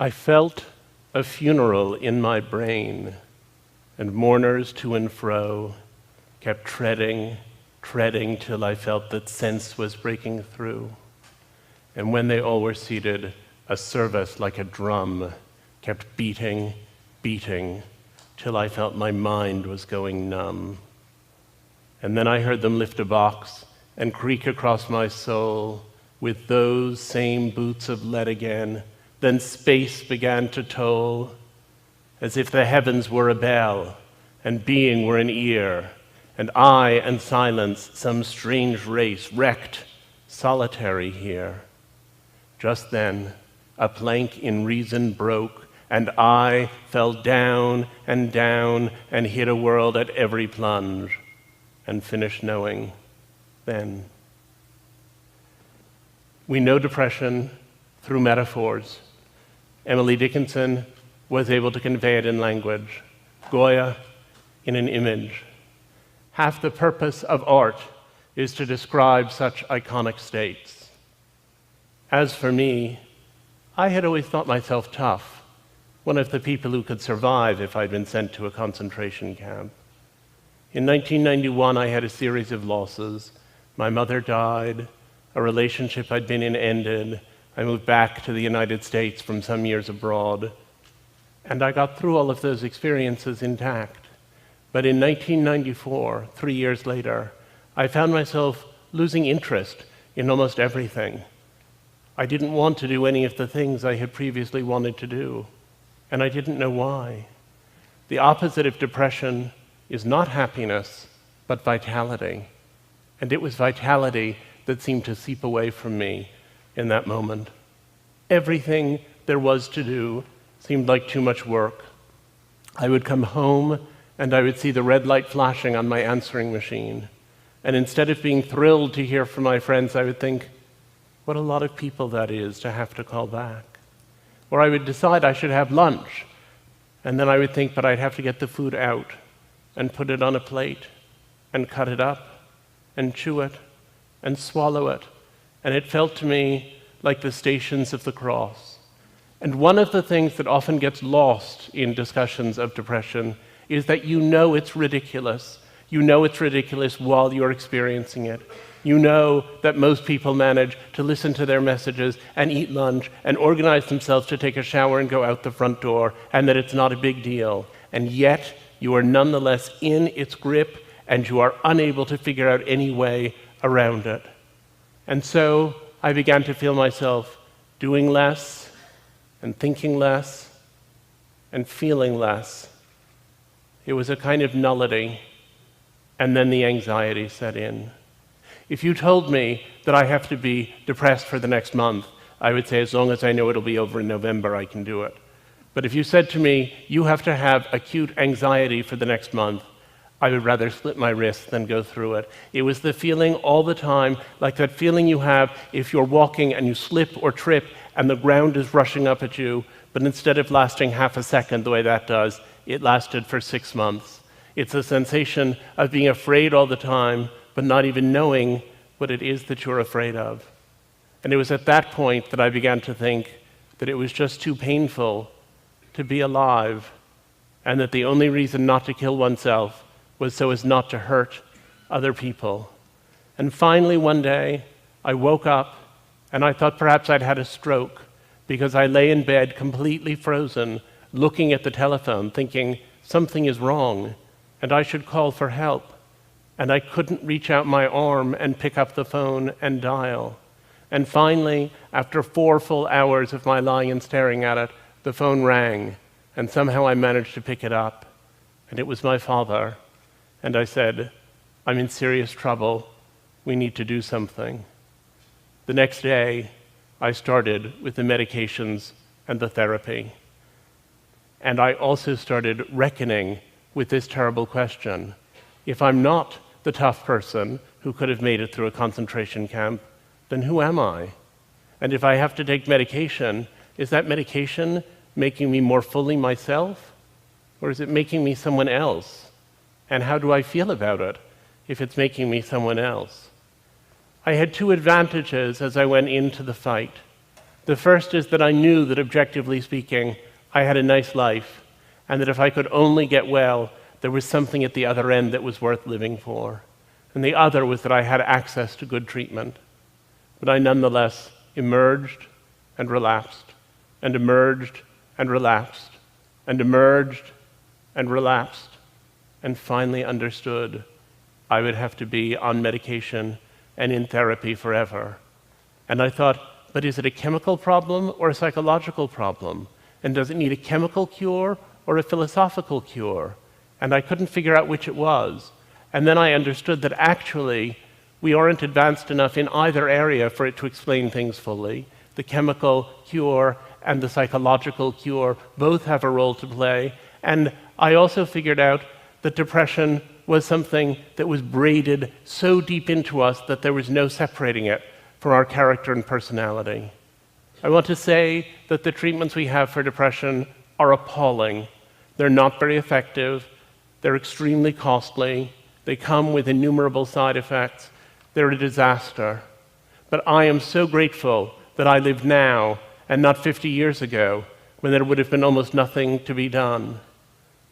I felt a funeral in my brain, and mourners to and fro kept treading till I felt that sense was breaking through. And when they all were seated, a service like a drum kept beating, till I felt my mind was going numb. And then I heard them lift a box and creak across my soul with those same boots of lead again. Then space began to toll, as if the heavens were a bell and being were an ear, and I and silence some strange race wrecked, solitary here. Just then, a plank in reason broke, and I fell down and hit a world at every plunge, and finished knowing then. We know depression through metaphors. Emily Dickinson was able to convey it in language, Goya in an image. Half the purpose of art is to describe such iconic states. As for me, I had always thought myself tough, one of the people who could survive if I'd been sent to a concentration camp. In 1991, I had a series of losses. My mother died, a relationship I'd been in ended, I moved back to the United States from some years abroad, and I got through all of those experiences intact. But in 1994, 3 years later, I found myself losing interest in almost everything. I didn't want to do any of the things I had previously wanted to do, and I didn't know why. The opposite of depression is not happiness, but vitality. And it was vitality that seemed to seep away from me in that moment. Everything there was to do seemed like too much work. I would come home and I would see the red light flashing on my answering machine. And instead of being thrilled to hear from my friends, I would think, what a lot of people that is to have to call back. Or I would decide I should have lunch, and then I would think, but I'd have to get the food out and put it on a plate and cut it up and chew it and swallow it. And it felt to me like the Stations of the Cross. And one of the things that often gets lost in discussions of depression is that you know it's ridiculous. You know it's ridiculous while you're experiencing it. You know that most people manage to listen to their messages and eat lunch and organize themselves to take a shower and go out the front door, and that it's not a big deal. And yet, you are nonetheless in its grip, and you are unable to figure out any way around it. And so, I began to feel myself doing less, and thinking less, and feeling less. It was a kind of nullity, and then the anxiety set in. If you told me that I have to be depressed for the next month, I would say, as long as I know it'll be over in November, I can do it. But if you said to me, you have to have acute anxiety for the next month, I would rather slit my wrist than go through it. It was the feeling all the time, like that feeling you have if you're walking and you slip or trip and the ground is rushing up at you, but instead of lasting half a second the way that does, it lasted for 6 months. It's a sensation of being afraid all the time, but not even knowing what it is that you're afraid of. And it was at that point that I began to think that it was just too painful to be alive, and that the only reason not to kill oneself was so as not to hurt other people. And finally one day, I woke up and I thought perhaps I'd had a stroke, because I lay in bed completely frozen, looking at the telephone, thinking something is wrong and I should call for help. And I couldn't reach out my arm and pick up the phone and dial. And finally, after 4 full hours of my lying and staring at it, the phone rang, and somehow I managed to pick it up. And it was my father. And I said, I'm in serious trouble. We need to do something. The next day, I started with the medications and the therapy. And I also started reckoning with this terrible question. If I'm not the tough person who could have made it through a concentration camp, then who am I? And if I have to take medication, is that medication making me more fully myself? Or is it making me someone else? And how do I feel about it if it's making me someone else? I had 2 advantages as I went into the fight. The first is that I knew that, objectively speaking, I had a nice life, and that if I could only get well, there was something at the other end that was worth living for. And the other was that I had access to good treatment. But I nonetheless emerged and relapsed, and emerged and relapsed, and emerged and relapsed, and finally understood I would have to be on medication and in therapy forever. And I thought, but is it a chemical problem or a psychological problem? And does it need a chemical cure or a philosophical cure? And I couldn't figure out which it was. And then I understood that actually we aren't advanced enough in either area for it to explain things fully. The chemical cure and the psychological cure both have a role to play. And I also figured out that depression was something that was braided so deep into us that there was no separating it from our character and personality. I want to say that the treatments we have for depression are appalling. They're not very effective. They're extremely costly. They come with innumerable side effects. They're a disaster. But I am so grateful that I live now and not 50 years ago, when there would have been almost nothing to be done.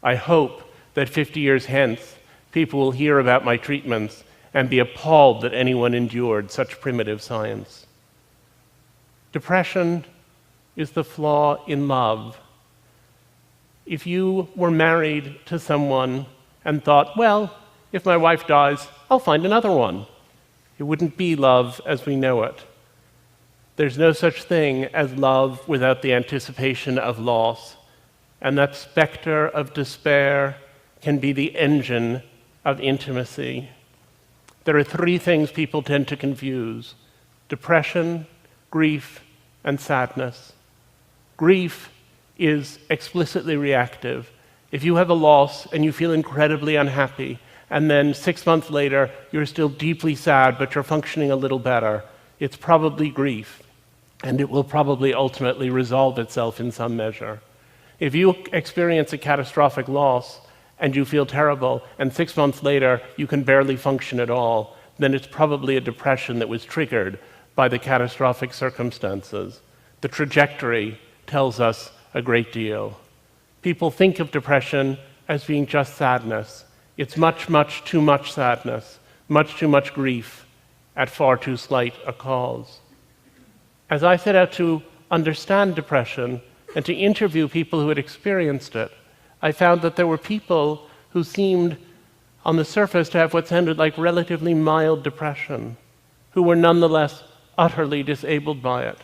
I hope that 50 years hence, people will hear about my treatments and be appalled that anyone endured such primitive science. Depression is the flaw in love. If you were married to someone and thought, well, if my wife dies, I'll find another one, it wouldn't be love as we know it. There's no such thing as love without the anticipation of loss, and that specter of despair can be the engine of intimacy. There are three things people tend to confuse: depression, grief, and sadness. Grief is explicitly reactive. If you have a loss and you feel incredibly unhappy, and then 6 months later you're still deeply sad but you're functioning a little better, it's probably grief, and it will probably ultimately resolve itself in some measure. If you experience a catastrophic loss and you feel terrible, and 6 months later you can barely function at all, then it's probably a depression that was triggered by the catastrophic circumstances. The trajectory tells us a great deal. People think of depression as being just sadness. It's much, much too much sadness, much too much grief at far too slight a cause. As I set out to understand depression and to interview people who had experienced it, I found that there were people who seemed, on the surface, to have what sounded like relatively mild depression, who were nonetheless utterly disabled by it.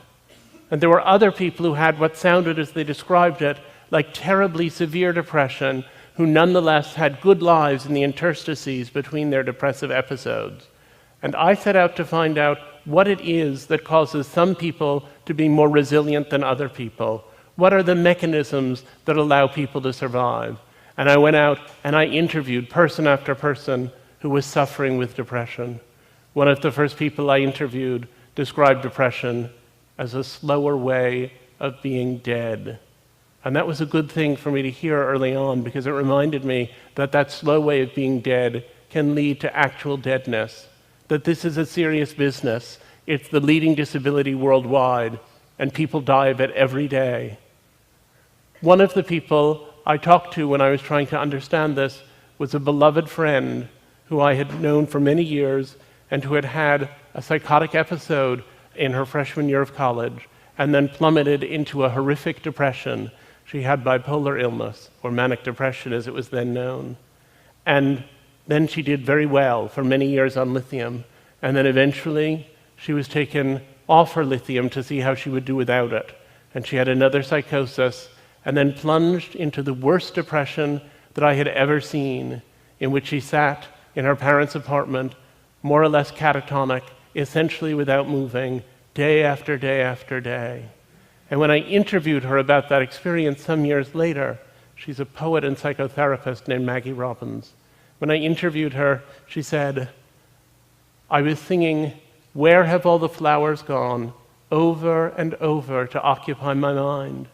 And there were other people who had what sounded, as they described it, like terribly severe depression, who nonetheless had good lives in the interstices between their depressive episodes. And I set out to find out what it is that causes some people to be more resilient than other people. What are the mechanisms that allow people to survive? And I went out and I interviewed person after person who was suffering with depression. One of the first people I interviewed described depression as a slower way of being dead. And that was a good thing for me to hear early on, because it reminded me that that slow way of being dead can lead to actual deadness, that this is a serious business. It's the leading disability worldwide, and people die of it every day. One of the people I talked to when I was trying to understand this was a beloved friend who I had known for many years and who had had a psychotic episode in her freshman year of college and then plummeted into a horrific depression. She had bipolar illness, or manic depression as it was then known. And then she did very well for many years on lithium, and then eventually she was taken off her lithium to see how she would do without it. And she had another psychosis, and then plunged into the worst depression that I had ever seen, in which she sat in her parents' apartment, more or less catatonic, essentially without moving, day after day after day. And when I interviewed her about that experience some years later, she's a poet and psychotherapist named Maggie Robbins. When I interviewed her, she said, I was singing, "Where Have All the Flowers Gone?" over and over to occupy my mind.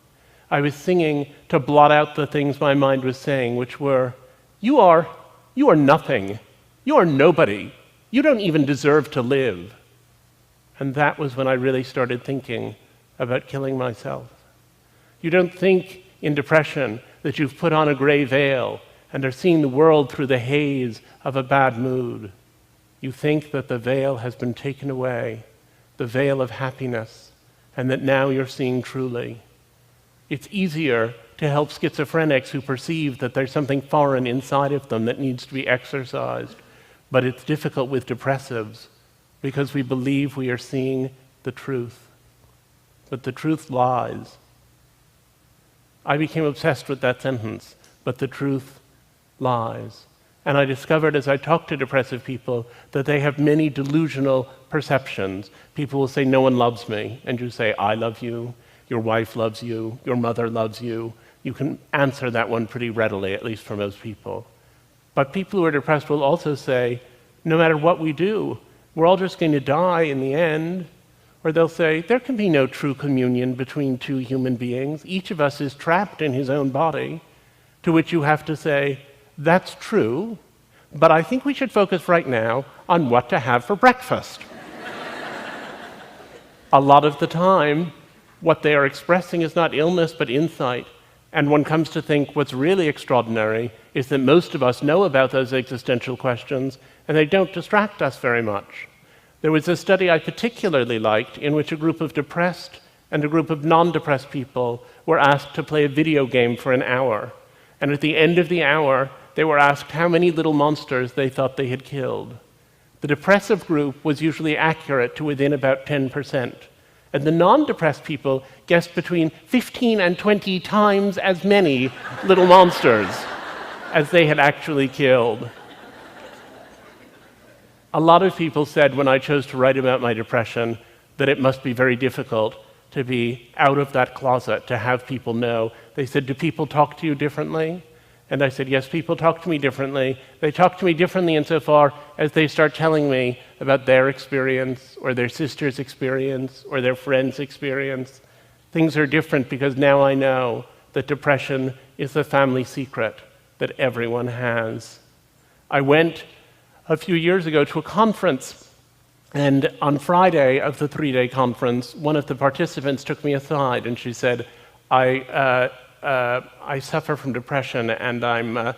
I was singing to blot out the things my mind was saying, which were, you are nothing. You are nobody. You don't even deserve to live. And that was when I really started thinking about killing myself. You don't think in depression that you've put on a gray veil and are seeing the world through the haze of a bad mood. You think that the veil has been taken away, the veil of happiness, and that now you're seeing truly. It's easier to help schizophrenics who perceive that there's something foreign inside of them that needs to be exorcised, but it's difficult with depressives because we believe we are seeing the truth. But the truth lies. I became obsessed with that sentence, but the truth lies. And I discovered as I talked to depressive people that they have many delusional perceptions. People will say, no one loves me. And you say, I love you, your wife loves you, your mother loves you. You can answer that one pretty readily, at least for most people. But people who are depressed will also say, no matter what we do, we're all just going to die in the end. Or they'll say, there can be no true communion between two human beings. Each of us is trapped in his own body. To which you have to say, that's true, but I think we should focus right now on what to have for breakfast. A lot of the time, what they are expressing is not illness, but insight. And one comes to think what's really extraordinary is that most of us know about those existential questions, and they don't distract us very much. There was a study I particularly liked in which a group of depressed and a group of non-depressed people were asked to play a video game for an hour. And at the end of the hour, they were asked how many little monsters they thought they had killed. The depressive group was usually accurate to within about 10%. And the non-depressed people guessed between 15 and 20 times as many little monsters as they had actually killed. A lot of people said when I chose to write about my depression that it must be very difficult to be out of that closet, to have people know. They said, do people talk to you differently? And I said, yes, people talk to me differently. They talk to me differently insofar as they start telling me about their experience or their sister's experience or their friend's experience. Things are different because now I know that depression is a family secret that everyone has. I went a few years ago to a conference, and on Friday of the 3-day conference, one of the participants took me aside and she said, I suffer from depression and I'm a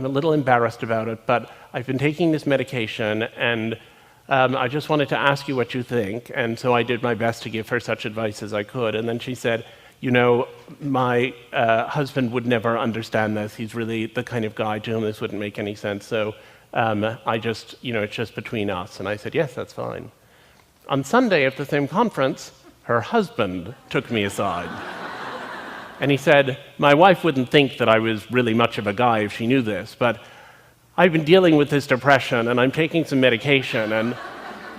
little embarrassed about it, but I've been taking this medication and I just wanted to ask you what you think. And so I did my best to give her such advice as I could. And then she said, you know, my husband would never understand this. He's really the kind of guy to whom this wouldn't make any sense. So it's just between us. And I said, yes, that's fine. On Sunday at the same conference, her husband took me aside. And he said, my wife wouldn't think that I was really much of a guy if she knew this, but I've been dealing with this depression and I'm taking some medication and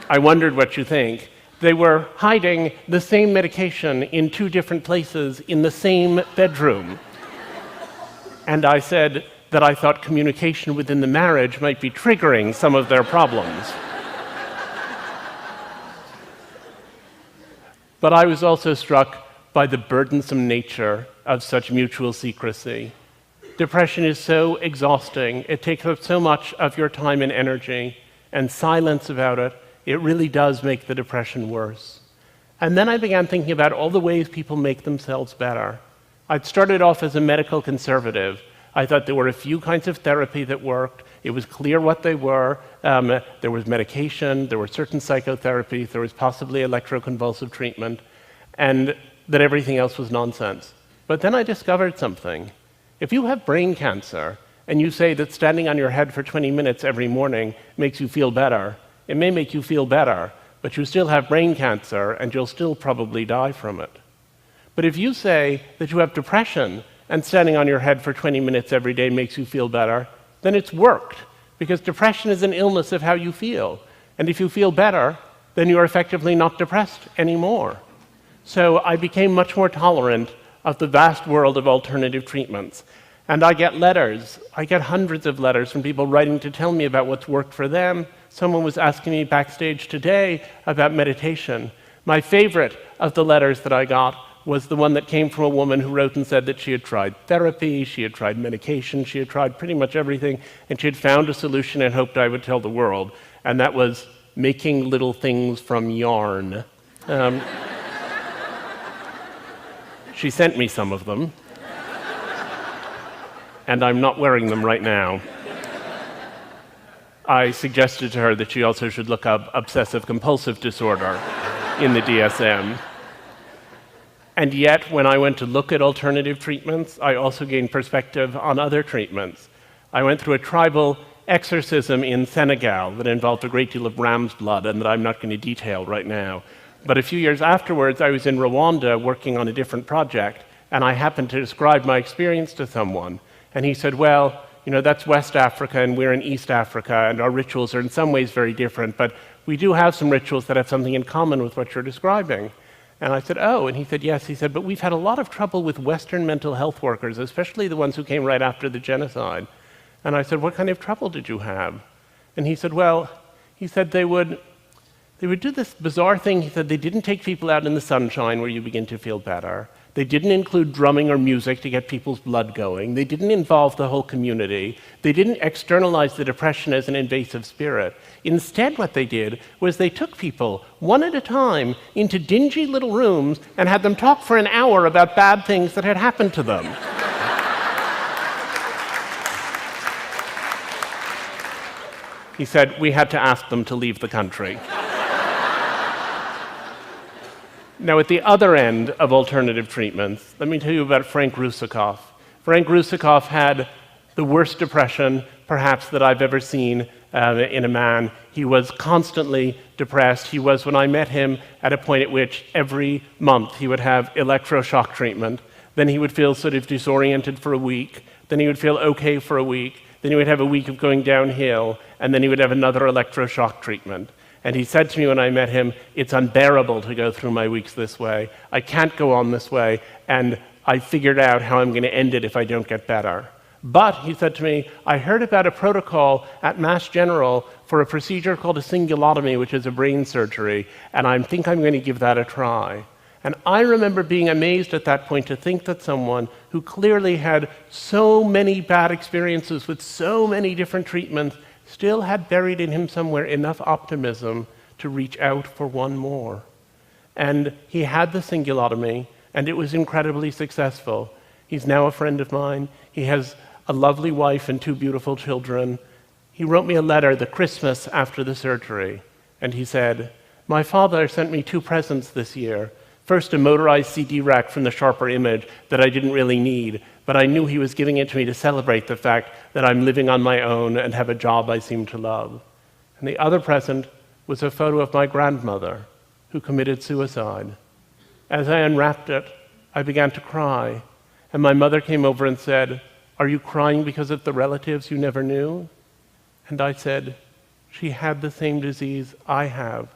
I wondered what you think. They were hiding the same medication in 2 different places in the same bedroom. And I said that I thought communication within the marriage might be triggering some of their problems. But I was also struck by the burdensome nature of such mutual secrecy. Depression is so exhausting. It takes up so much of your time and energy, and silence about it, it really does make the depression worse. And then I began thinking about all the ways people make themselves better. I'd started off as a medical conservative. I thought there were a few kinds of therapy that worked. It was clear what they were. There was medication, there were certain psychotherapies, there was possibly electroconvulsive treatment, and that everything else was nonsense. But then I discovered something. If you have brain cancer and you say that standing on your head for 20 minutes every morning makes you feel better, it may make you feel better, but you still have brain cancer and you'll still probably die from it. But if you say that you have depression and standing on your head for 20 minutes every day makes you feel better, then it's worked, because depression is an illness of how you feel. And if you feel better, then you're effectively not depressed anymore. So I became much more tolerant of the vast world of alternative treatments. And I get letters. I get hundreds of letters from people writing to tell me about what's worked for them. Someone was asking me backstage today about meditation. My favorite of the letters that I got was the one that came from a woman who wrote and said that she had tried therapy, she had tried medication, she had tried pretty much everything, and she had found a solution and hoped I would tell the world. And that was making little things from yarn. She sent me some of them, and I'm not wearing them right now. I suggested to her that she also should look up obsessive-compulsive disorder in the DSM. And yet, when I went to look at alternative treatments, I also gained perspective on other treatments. I went through a tribal exorcism in Senegal that involved a great deal of ram's blood and that I'm not going to detail right now. But a few years afterwards, I was in Rwanda working on a different project, and I happened to describe my experience to someone. And he said, well, you know, that's West Africa and we're in East Africa, and our rituals are in some ways very different, but we do have some rituals that have something in common with what you're describing. And I said, oh, and he said, yes. He said, but we've had a lot of trouble with Western mental health workers, especially the ones who came right after the genocide. And I said, what kind of trouble did you have? And he said, well, he said they would do this bizarre thing. He said they didn't take people out in the sunshine where you begin to feel better. They didn't include drumming or music to get people's blood going. They didn't involve the whole community. They didn't externalize the depression as an invasive spirit. Instead, what they did was they took people, one at a time, into dingy little rooms and had them talk for an hour about bad things that had happened to them. He said, we had to ask them to leave the country. Now, at the other end of alternative treatments, let me tell you about Frank Russakoff. Frank Russakoff had the worst depression, perhaps, that I've ever seen in a man. He was constantly depressed. He was, when I met him, at a point at which every month he would have electroshock treatment. Then he would feel sort of disoriented for a week. Then he would feel okay for a week. Then he would have a week of going downhill. And then he would have another electroshock treatment. And he said to me when I met him, it's unbearable to go through my weeks this way. I can't go on this way, and I figured out how I'm going to end it if I don't get better. But, he said to me, I heard about a protocol at Mass General for a procedure called a cingulotomy, which is a brain surgery, and I think I'm going to give that a try. And I remember being amazed at that point to think that someone who clearly had so many bad experiences with so many different treatments still had buried in him somewhere enough optimism to reach out for one more. And he had the cingulotomy, and it was incredibly successful. He's now a friend of mine. He has a lovely wife and 2 beautiful children. He wrote me a letter the Christmas after the surgery, and he said, my father sent me 2 presents this year. First, a motorized CD rack from the Sharper Image that I didn't really need, but I knew he was giving it to me to celebrate the fact that I'm living on my own and have a job I seem to love. And the other present was a photo of my grandmother, who committed suicide. As I unwrapped it, I began to cry, and my mother came over and said, are you crying because of the relatives you never knew? And I said, she had the same disease I have.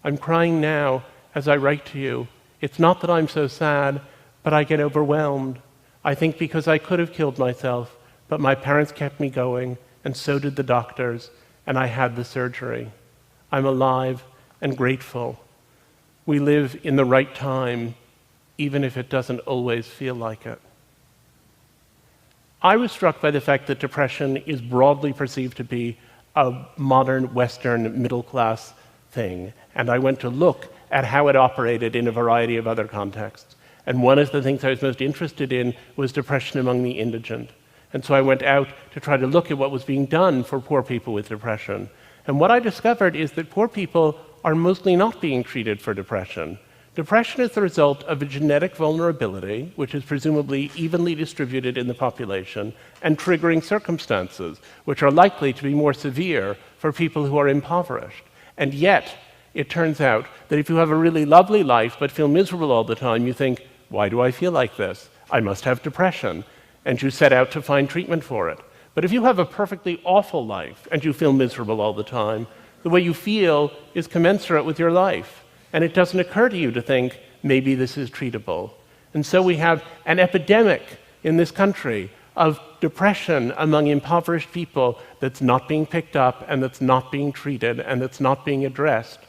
I'm crying now as I write to you. It's not that I'm so sad, but I get overwhelmed. I think because I could have killed myself, but my parents kept me going, and so did the doctors, and I had the surgery. I'm alive and grateful. We live in the right time, even if it doesn't always feel like it. I was struck by the fact that depression is broadly perceived to be a modern Western middle-class thing, and I went to look at how it operated in a variety of other contexts. And one of the things I was most interested in was depression among the indigent. And so I went out to try to look at what was being done for poor people with depression. And what I discovered is that poor people are mostly not being treated for depression. Depression is the result of a genetic vulnerability, which is presumably evenly distributed in the population, and triggering circumstances, which are likely to be more severe for people who are impoverished. And yet, it turns out that if you have a really lovely life but feel miserable all the time, you think, why do I feel like this? I must have depression. And you set out to find treatment for it. But if you have a perfectly awful life and you feel miserable all the time, the way you feel is commensurate with your life. And it doesn't occur to you to think, maybe this is treatable. And so we have an epidemic in this country of depression among impoverished people that's not being picked up and that's not being treated and that's not being addressed.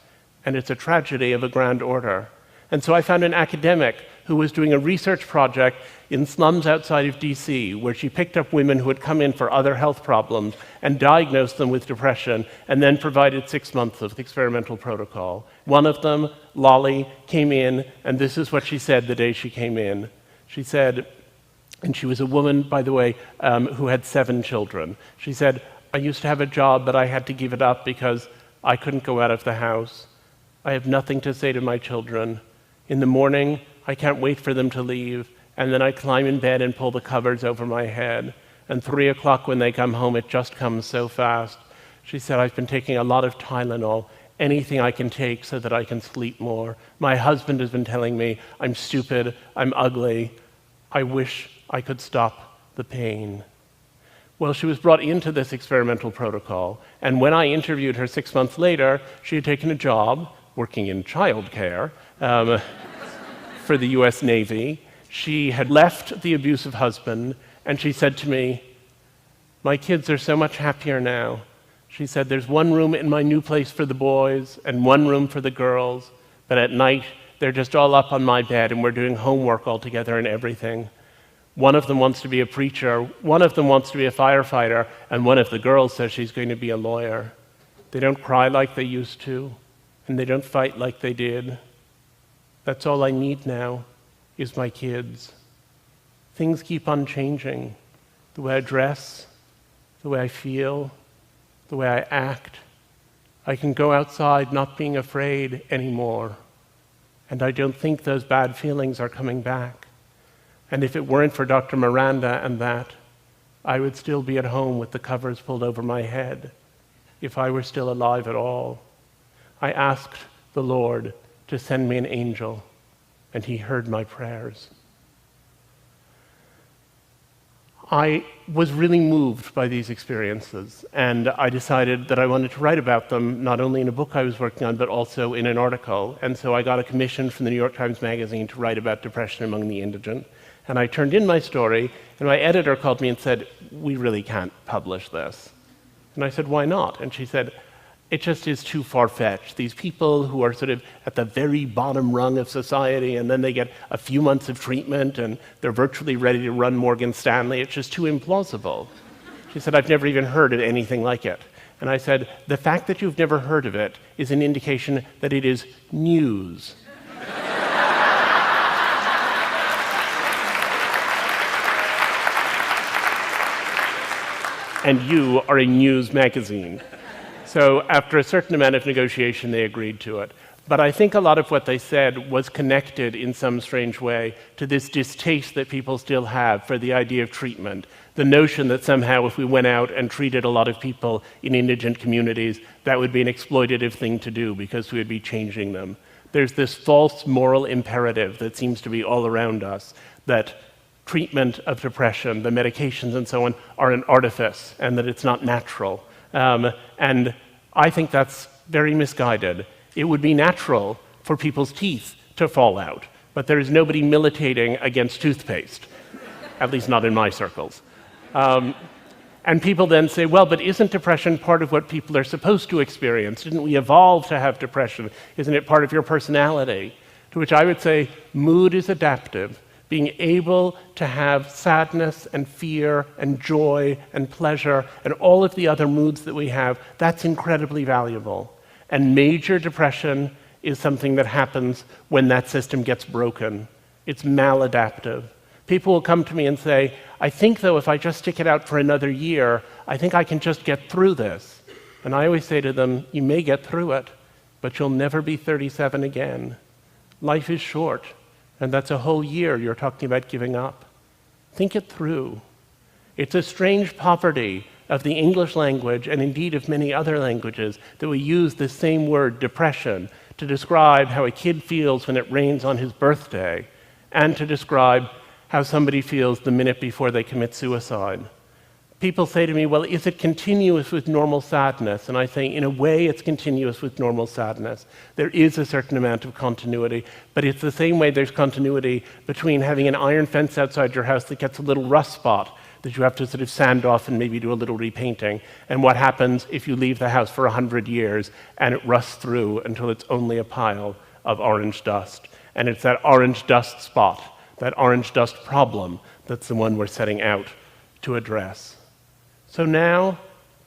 And it's a tragedy of a grand order. And so I found an academic who was doing a research project in slums outside of DC, where she picked up women who had come in for other health problems and diagnosed them with depression, and then provided 6 months of experimental protocol. One of them, Lolly, came in, and this is what she said the day she came in. She said, and she was a woman, by the way, who had 7 children. She said, I used to have a job, but I had to give it up because I couldn't go out of the house. I have nothing to say to my children. In the morning, I can't wait for them to leave, and then I climb in bed and pull the covers over my head. And 3 o'clock when they come home, it just comes so fast. She said, I've been taking a lot of Tylenol, anything I can take so that I can sleep more. My husband has been telling me I'm stupid, I'm ugly. I wish I could stop the pain. Well, she was brought into this experimental protocol, and when I interviewed her 6 months later, she had taken a job working in childcare for the US Navy. She had left the abusive husband, and she said to me, my kids are so much happier now. She said, there's one room in my new place for the boys and one room for the girls, but at night they're just all up on my bed and we're doing homework all together and everything. One of them wants to be a preacher, one of them wants to be a firefighter, and one of the girls says she's going to be a lawyer. They don't cry like they used to, and they don't fight like they did. That's all I need now, is my kids. Things keep on changing. The way I dress, the way I feel, the way I act. I can go outside not being afraid anymore, and I don't think those bad feelings are coming back. And if it weren't for Dr. Miranda and that, I would still be at home with the covers pulled over my head, if I were still alive at all. I asked the Lord to send me an angel, and he heard my prayers. I was really moved by these experiences, and I decided that I wanted to write about them, not only in a book I was working on, but also in an article. And so I got a commission from the New York Times Magazine to write about depression among the indigent. And I turned in my story, and my editor called me and said, we really can't publish this. And I said, why not? And she said, it just is too far-fetched. These people who are sort of at the very bottom rung of society, and then they get a few months of treatment, and they're virtually ready to run Morgan Stanley, it's just too implausible. She said, I've never even heard of anything like it. And I said, the fact that you've never heard of it is an indication that it is news. And you are a news magazine. So after a certain amount of negotiation, they agreed to it. But I think a lot of what they said was connected in some strange way to this distaste that people still have for the idea of treatment, the notion that somehow if we went out and treated a lot of people in indigent communities, that would be an exploitative thing to do because we would be changing them. There's this false moral imperative that seems to be all around us, that treatment of depression, the medications and so on, are an artifice and that it's not natural. And I think that's very misguided. It would be natural for people's teeth to fall out, but there is nobody militating against toothpaste, at least not in my circles. And people then say, well, but isn't depression part of what people are supposed to experience? Didn't we evolve to have depression? Isn't it part of your personality? To which I would say, mood is adaptive. Being able to have sadness and fear and joy and pleasure and all of the other moods that we have, that's incredibly valuable. And major depression is something that happens when that system gets broken. It's maladaptive. People will come to me and say, I think, though, if I just stick it out for another year, I think I can just get through this. And I always say to them, you may get through it, but you'll never be 37 again. Life is short. And that's a whole year you're talking about giving up. Think it through. It's a strange poverty of the English language, and indeed of many other languages, that we use the same word, depression, to describe how a kid feels when it rains on his birthday, and to describe how somebody feels the minute before they commit suicide. People say to me, well, is it continuous with normal sadness? And I say, in a way, it's continuous with normal sadness. There is a certain amount of continuity, but it's the same way there's continuity between having an iron fence outside your house that gets a little rust spot that you have to sort of sand off and maybe do a little repainting, and what happens if you leave the house for 100 years and it rusts through until it's only a pile of orange dust. And it's that orange dust spot, that orange dust problem, that's the one we're setting out to address. So now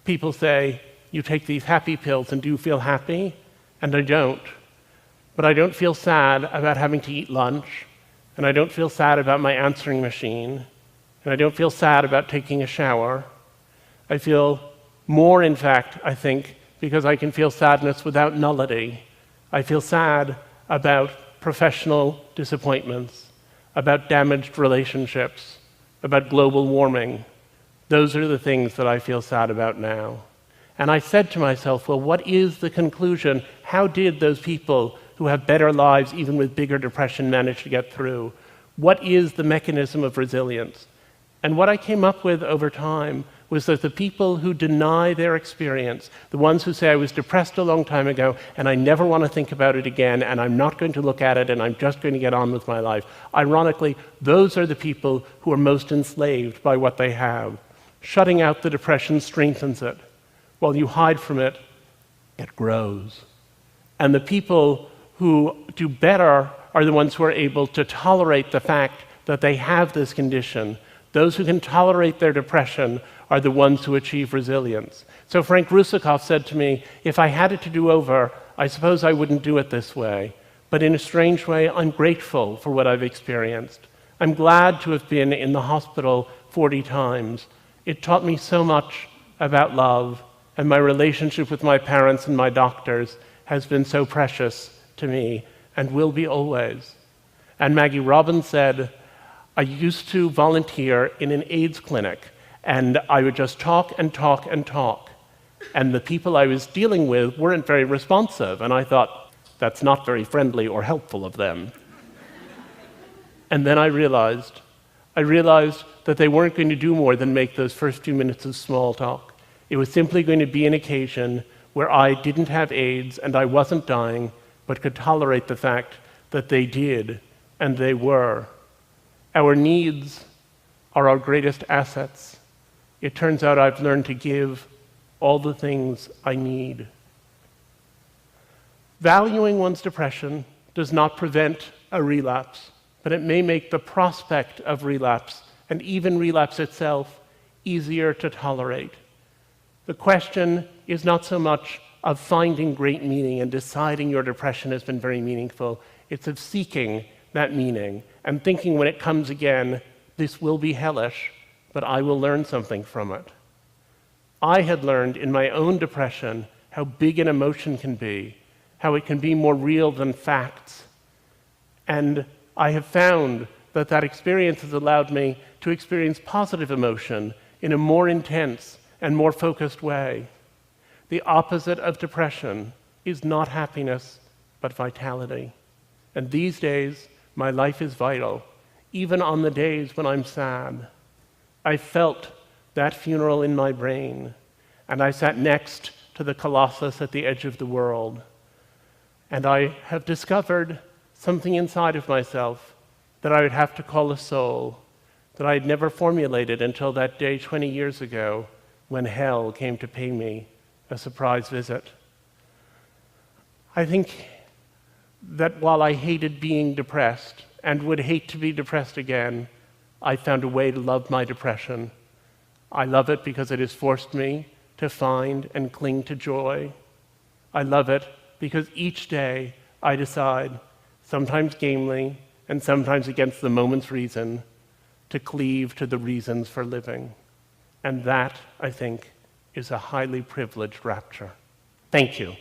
people say, you take these happy pills and do you feel happy? And I don't. But I don't feel sad about having to eat lunch, and I don't feel sad about my answering machine, and I don't feel sad about taking a shower. I feel more, in fact, I think, because I can feel sadness without nullity. I feel sad about professional disappointments, about damaged relationships, about global warming. Those are the things that I feel sad about now. And I said to myself, well, what is the conclusion? How did those people who have better lives, even with bigger depression, manage to get through? What is the mechanism of resilience? And what I came up with over time was that the people who deny their experience, the ones who say, I was depressed a long time ago, and I never want to think about it again, and I'm not going to look at it, and I'm just going to get on with my life. Ironically, those are the people who are most enslaved by what they have. Shutting out the depression strengthens it. While you hide from it, it grows. And the people who do better are the ones who are able to tolerate the fact that they have this condition. Those who can tolerate their depression are the ones who achieve resilience. So Frank Russakoff said to me, if I had it to do over, I suppose I wouldn't do it this way. But in a strange way, I'm grateful for what I've experienced. I'm glad to have been in the hospital 40 times. It taught me so much about love, and my relationship with my parents and my doctors has been so precious to me and will be always. And Maggie Robbins said, I used to volunteer in an AIDS clinic, and I would just talk and talk and talk. And the people I was dealing with weren't very responsive, and I thought, that's not very friendly or helpful of them. And then I realized that they weren't going to do more than make those first few minutes of small talk. It was simply going to be an occasion where I didn't have AIDS and I wasn't dying, but could tolerate the fact that they did, and they were. Our needs are our greatest assets. It turns out I've learned to give all the things I need. Valuing one's depression does not prevent a relapse, but it may make the prospect of relapse, and even relapse itself, easier to tolerate. The question is not so much of finding great meaning and deciding your depression has been very meaningful. It's of seeking that meaning and thinking when it comes again, this will be hellish, but I will learn something from it. I had learned in my own depression how big an emotion can be, how it can be more real than facts. And I have found that that experience has allowed me to experience positive emotion in a more intense and more focused way. The opposite of depression is not happiness, but vitality. And these days, my life is vital, even on the days when I'm sad. I felt that funeral in my brain, and I sat next to the colossus at the edge of the world. And I have discovered something inside of myself that I would have to call a soul, that I had never formulated until that day 20 years ago when hell came to pay me a surprise visit. I think that while I hated being depressed and would hate to be depressed again, I found a way to love my depression. I love it because it has forced me to find and cling to joy. I love it because each day I decide, sometimes gamely and sometimes against the moment's reason, to cleave to the reasons for living. And that, I think, is a highly privileged rapture. Thank you.